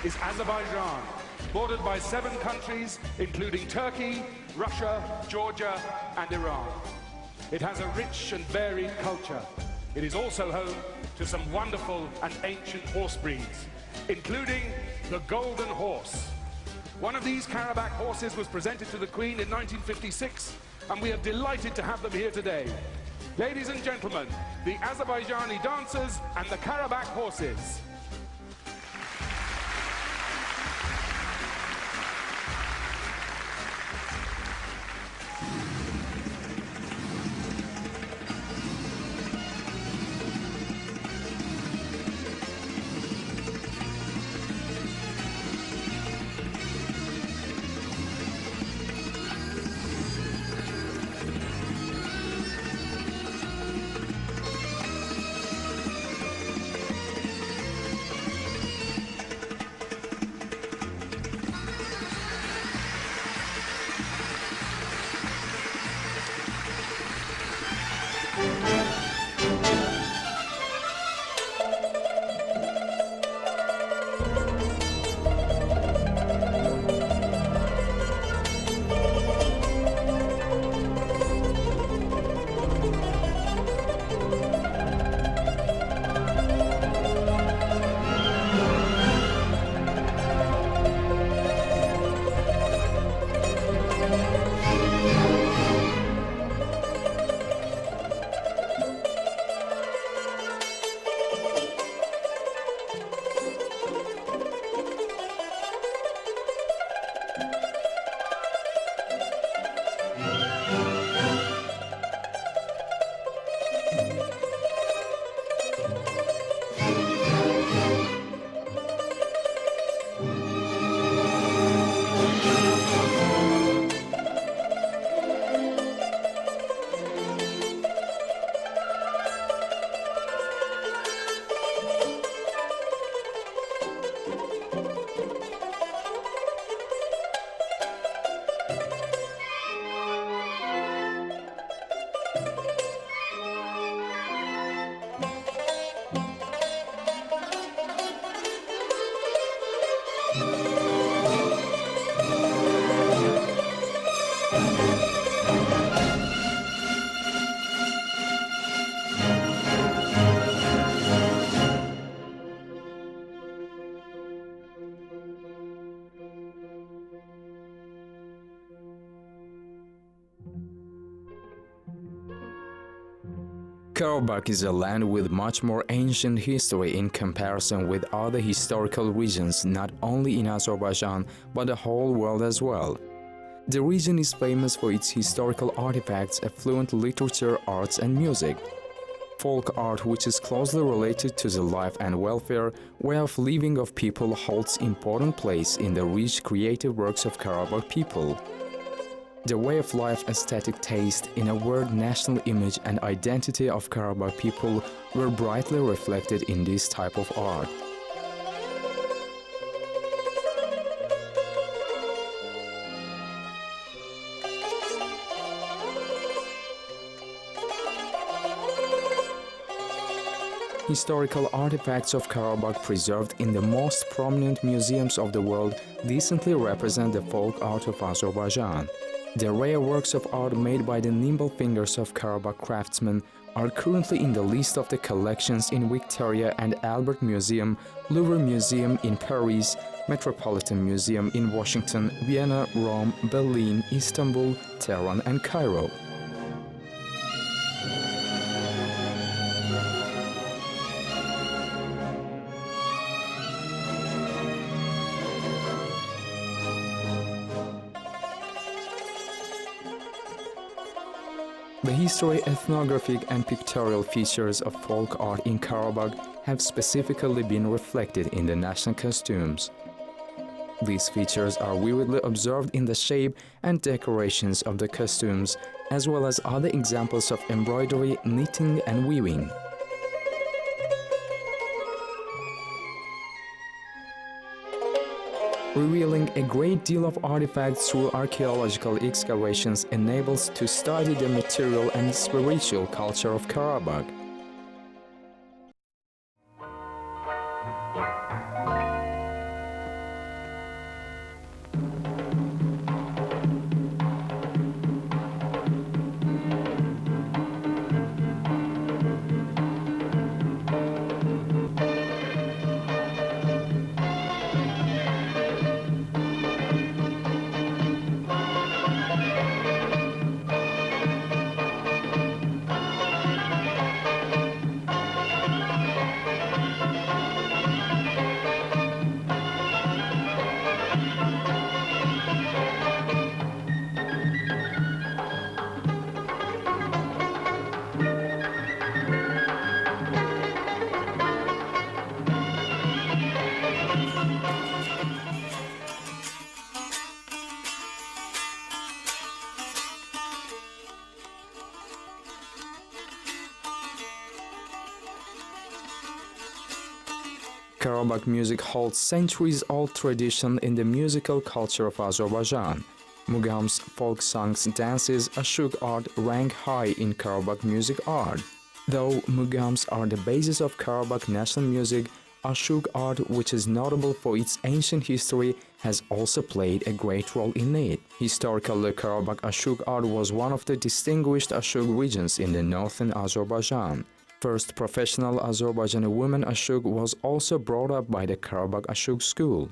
Is Azerbaijan, bordered by 7 countries, including Turkey, Russia, Georgia, and Iran. It has a rich and varied culture. It is also home to some wonderful and ancient horse breeds, including the Golden Horse. One of these Karabakh horses was presented to the Queen in 1956, and we are delighted to have them here today. Ladies and gentlemen, the Azerbaijani dancers and the Karabakh horses. Karabakh is a land with much more ancient history in comparison with other historical regions not only in Azerbaijan but the whole world as well. The region is famous for its historical artifacts, affluent literature, arts and music. Folk art, which is closely related to the life and welfare, way of living of people, holds important place in the rich creative works of Karabakh people. The way of life, aesthetic taste, in a word, national image and identity of Karabakh people were brightly reflected in this type of art. Historical artifacts of Karabakh preserved in the most prominent museums of the world decently represent the folk art of Azerbaijan. The rare works of art made by the nimble fingers of Karabakh craftsmen are currently in the list of the collections in Victoria and Albert Museum, Louvre Museum in Paris, Metropolitan Museum in Washington, Vienna, Rome, Berlin, Istanbul, Tehran and Cairo. The history, ethnographic and pictorial features of folk art in Karabakh have specifically been reflected in the national costumes. These features are vividly observed in the shape and decorations of the costumes, as well as other examples of embroidery, knitting and weaving. Revealing a great deal of artifacts through archaeological excavations enables to study the material and spiritual culture of Karabakh. Karabakh music holds centuries-old tradition in the musical culture of Azerbaijan. Mugams, folk songs, dances, ashuk art rank high in Karabakh music art. Though Mugams are the basis of Karabakh national music, ashuk art, which is notable for its ancient history, has also played a great role in it. Historically, Karabakh ashuk art was one of the distinguished ashuk regions in the northern Azerbaijan. First professional Azerbaijani woman ashuk was also brought up by the Karabakh ashuk school.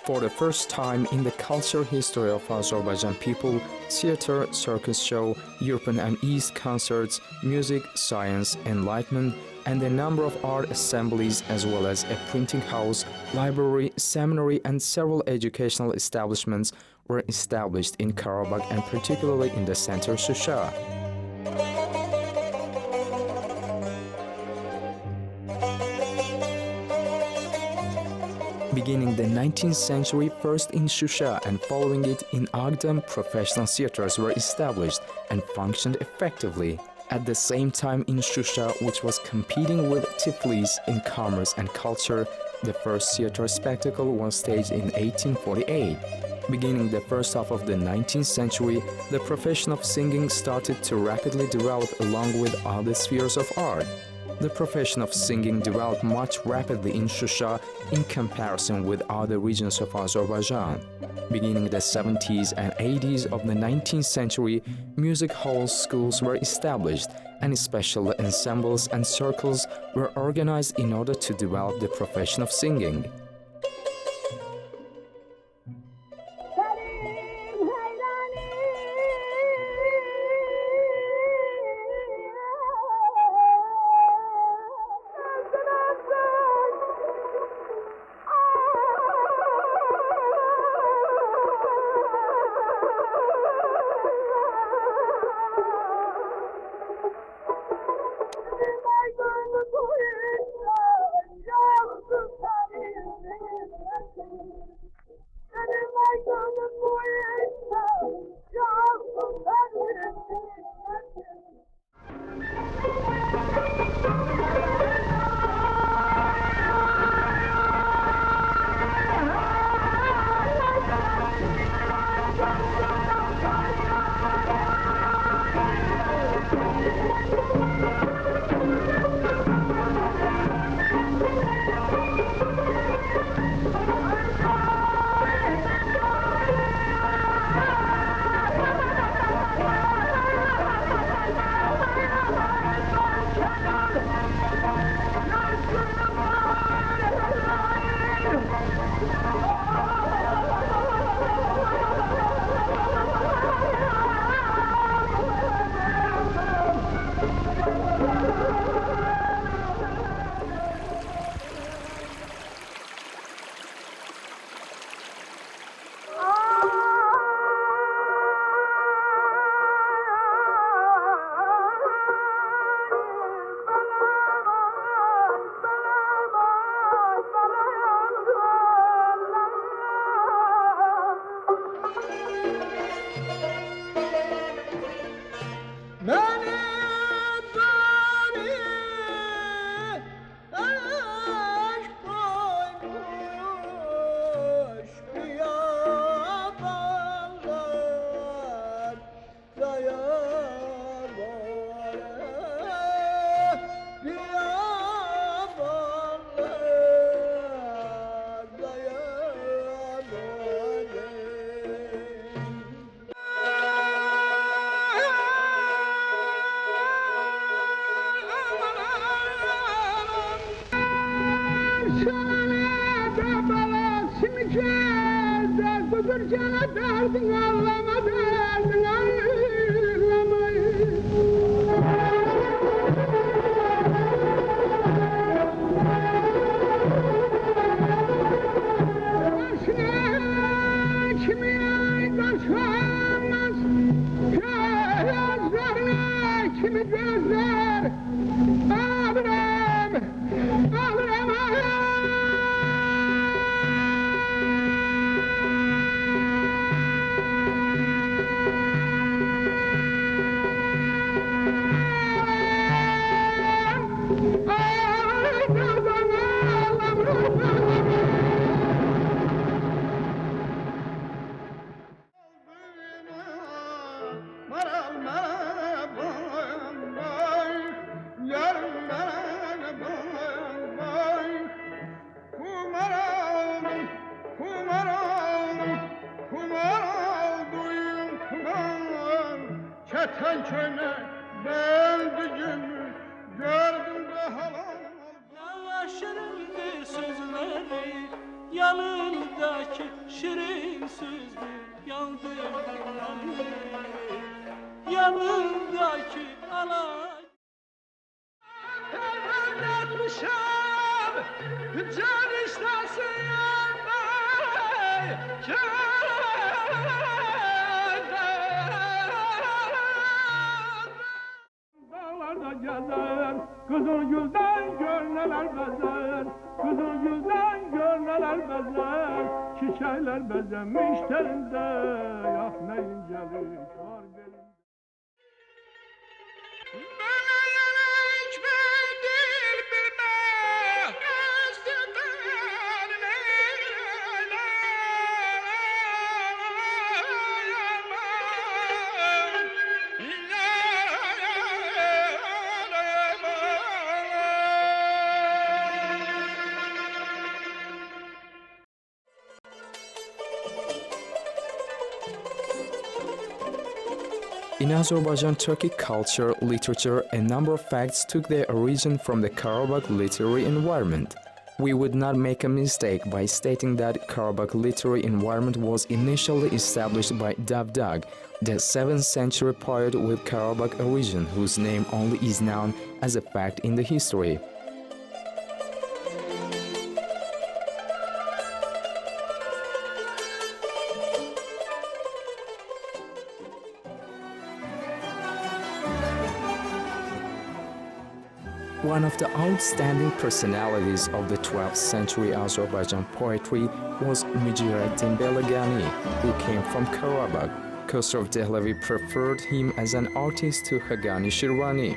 For the first time in the cultural history of Azerbaijan people, theater, circus show, European and East concerts, music, science, enlightenment, and a number of art assemblies as well as a printing house, library, seminary and several educational establishments were established in Karabakh and particularly in the center Shusha. Beginning the 19th century, first in Shusha and following it in Agdam, professional theaters were established and functioned effectively. At the same time in Shusha, which was competing with Tiflis in commerce and culture, the first theater spectacle was staged in 1848. Beginning the first half of the 19th century, the profession of singing started to rapidly develop along with other spheres of art. The profession of singing developed much rapidly in Shusha in comparison with other regions of Azerbaijan. Beginning the 70s and 80s of the 19th century, music halls schools were established and special ensembles and circles were organized in order to develop the profession of singing. Yanındaki şirin sözdür yandırdın beni. Yanındaki ana Evlenmişim can istesin yanmayı Dağlarda gezer kızıl gülden gönleler bezer Kızıl gülden gönleler bezer Çiçekler bezemiş telinde Yak ne incelik var belinde Bana yanık bendir bilme Gözlükten neyle In Azerbaijan Turkic culture, literature, a number of facts took their origin from the Karabakh literary environment. We would not make a mistake by stating that Karabakh literary environment was initially established by Davdag, the 7th century poet with Karabakh origin whose name only is known as a fact in the history. One of the outstanding personalities of the 12th century Azerbaijan poetry was Mujireddin Belagani, who came from Karabakh. Khosrow Dehlavi preferred him as an artist to Hagani Shirvani.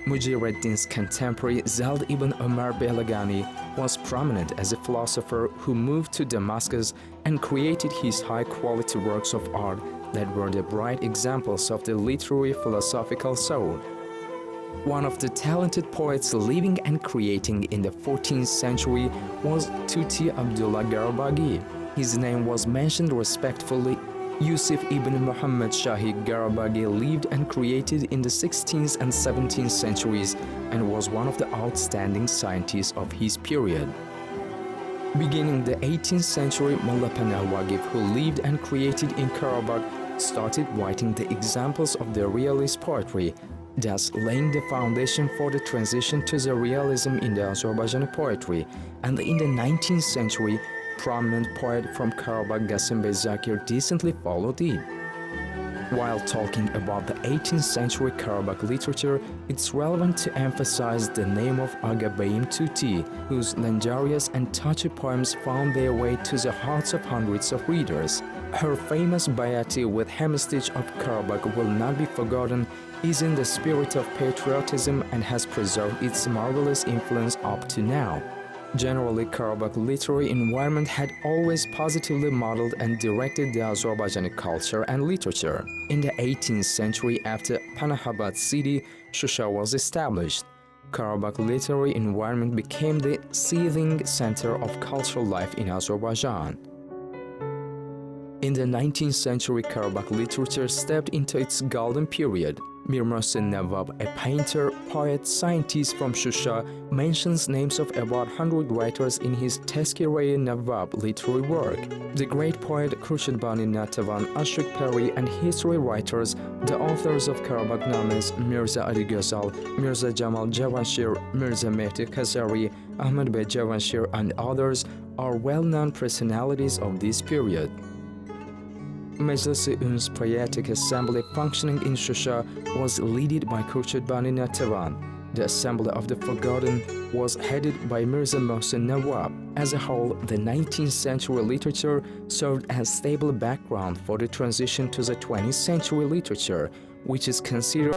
Mujireddin's contemporary Zald ibn Omar Belagani was prominent as a philosopher who moved to Damascus and created his high-quality works of art that were the bright examples of the literary philosophical soul. One of the talented poets living and creating in the 14th century was Tuti Abdullah Garabaghi. His name was mentioned respectfully. Yusuf ibn Muhammad Shahi Garabaghi lived and created in the 16th and 17th centuries and was one of the outstanding scientists of his period. Beginning the 18th century, Mullah Panah Waqif, who lived and created in Karabakh, started writing the examples of the realist poetry, thus laying the foundation for the transition to the realism in the Azerbaijani poetry. And in the 19th century, prominent poet from Karabakh Qasim Bey Zakir decently followed it. While talking about the 18th century Karabakh literature, it's relevant to emphasize the name of Aga Beyim Tuti, whose legendarious and touchy poems found their way to the hearts of hundreds of readers. Her famous Bayati with hemistich of Karabakh will not be forgotten, is in the spirit of patriotism and has preserved its marvelous influence up to now. Generally, Karabakh literary environment had always positively modeled and directed the Azerbaijani culture and literature. In the 18th century, after Panahabad city, Shusha was established. Karabakh literary environment became the seething center of cultural life in Azerbaijan. In the 19th century, Karabakh literature stepped into its golden period. Mir Mohsen Nawab, a painter, poet, scientist from Shusha, mentions names of about 100 writers in his Tezkere-i Nawab literary work. The great poet Khurshid Bani Natavan, Ashok Peri, and history writers, the authors of Karabakh Names, Mirza Ali Ghazal, Mirza Jamal Javanshir, Mirza Mehdi Khazari, Ahmed Bey Javanshir, and others, are well-known personalities of this period. Meclis-i Üns Poetic Assembly functioning in Shusha was led by Khurshid Bani Natavan. The Assembly of the Forgotten was headed by Mirza Mohsen Nawab. As a whole, the 19th century literature served as stable background for the transition to the 20th century literature, which is considered